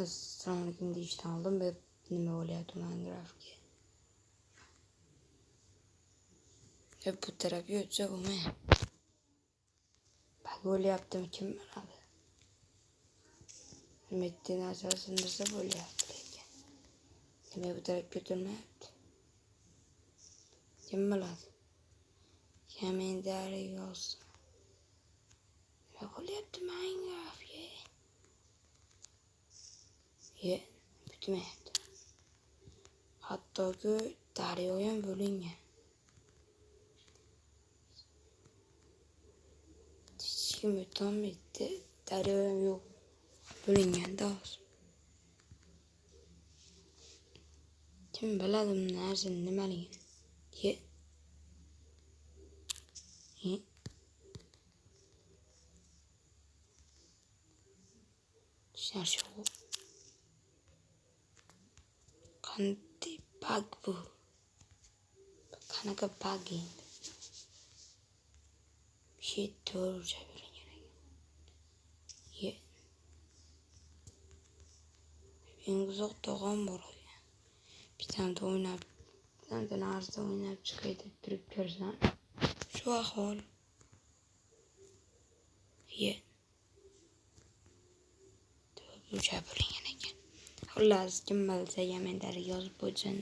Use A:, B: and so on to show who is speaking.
A: Assalomu alaykum deyishdan oldin nima bo'lyapti Minecraftga? Bu tarafga o'tsa bo'lmayapti. Bug bo'lyaptimi kim biladi? Bitta narsani sindirsa bo'lyapti lekin. Nima bu tarafga o'tolmayapti? Kim biladi? Kommentariy yozsin. Nima bo'lyapti Minecraftga? Bitmayapti. Hattoki daryo ham bo'lingan. Hech kim o'tolmaydi. Daryo ham yo'q. Bo'linganda hozir. Kim biladi bu narsani nimaligini? Shu qanday bug bu? Qanaqa bug endi? To'g'ri chaqirilgan ekan. Eng uzoq tog'am bor ekan. Bitamda o'ynab, bitamda narsa o'ynab chiqay deb turib ko'rsam, shu ahvol. Bu chaqirilgan ekan. Xullas, kim bilsa kommentariy yozib qo'ysin.